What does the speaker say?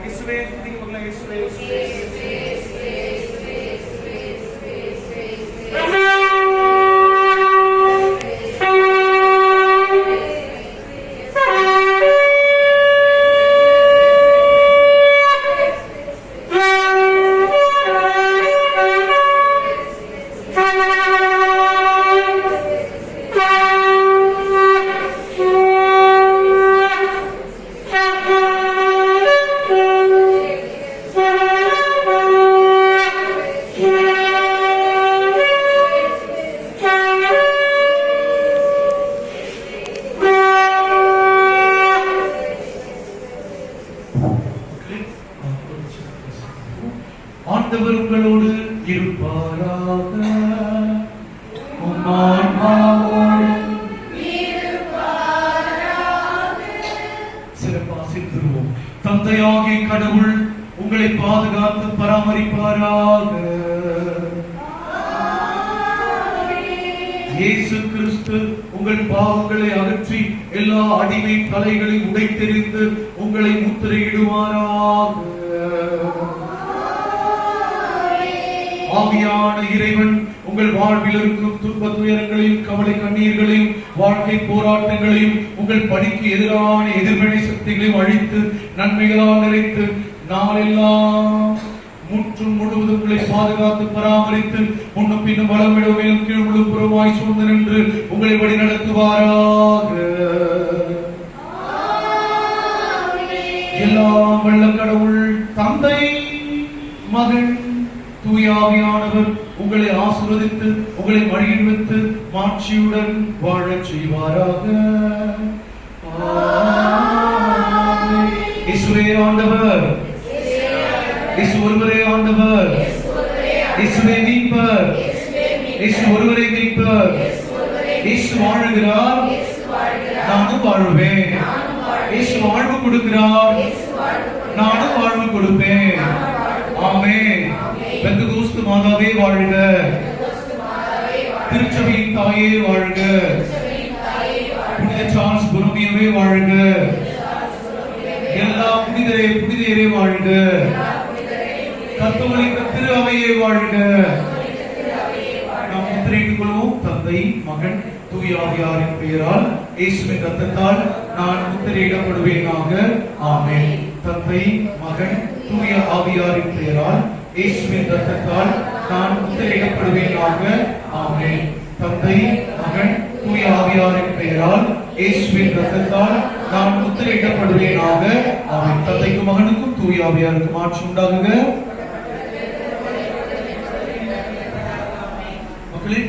இயேசுவே துதிக்கப்படலாம். இயேசுவே ஆண்டவர் உங்களோடு இருப்பாராக. சிறப்பாசி பெறுவோம். தந்தையாகிய கடவுள் உங்களை பாதுகாத்து பராமரிப்பாராக. இயேசு கிறிஸ்து உங்கள் பாவங்களை அகற்றி எல்லா அடிமை தலைகளை உடைத்தெறிந்து உங்களை முத்திரையிடுவாராக. ஆவியான இறைவன் உங்கள் வாழ்வில் இருக்கும் துன்ப துயரங்களையும் கவலை கண்ணீர்களையும் வாழ்க்கை போராட்டங்களையும் உங்கள் பணிக்கு எதிரான எதிர்வினை சக்திகளையும் அழித்து நன்மைகளால் நிறைத்து நாளெல்லாம் முற்றும் முழுவதும் உங்களை பாதுகாத்து பராமரித்து முன்னும் பின்னும் வளமிடும் மேலும் கீழ் முழு புறமாய் சூழ்ந்து நின்று உங்களை வழி நடத்துவாராக. எல்லாம் வல்ல கடவுள் தந்தை மகன் தூயாவியானவர் உங்களை ஆசீர்வதித்து உங்களை மகிழ்வித்து மாட்சியுடன் வாழச் செய்வாராக. இயேசுவே ஆண்டவர், இயேசு ஒருவரே ஆண்டவர், இயேசுவே மீட்பர், இயேசு ஒருவரே மீட்பர். இயேசு வாழுகிறார், நானும் வாழ்வேன். இயேசு வாழ்வு கொடுக்கிறார், நானும் வாழ்வு கொடுப்பேன். ஆமென். பெந்தகோஸ்து மாதாவே வாழ்க. திருச்சபையின் தாயே வாழ்க. புனித சார்ல்ஸ் புரோமியோவே வாழ்க. எல்லா புனிதரே வாழ்க. கத்தோலிக்க திரு அவையே வாழ்க. நாம் முத்திரையிட்டுக் கொள்வோம். தந்தை மகன் தூய ஆவியாரின் பெயரால் இயேசுவின் ரத்தத்தால் நான் முத்திரையிடப்படுவேனாக. ஆமென். தந்தை மகன் தூய ஆவியாரின் பெயரால் இயேசுவின் ரத்தத்தால் நான் முத்திரையிடப்படுவேனாக. ஆமென். தந்தை மகன் தூய ஆவியாரின் பெயரால் இயேசுவின் ரத்தத்தால் நான் முத்திரையிடப்படுவேனாக. ஆமென். தந்தைக்கும் மகனுக்கும் தூய ஆவியாருக்கும் ஆட்சி உண்டாகுக. மக்களே,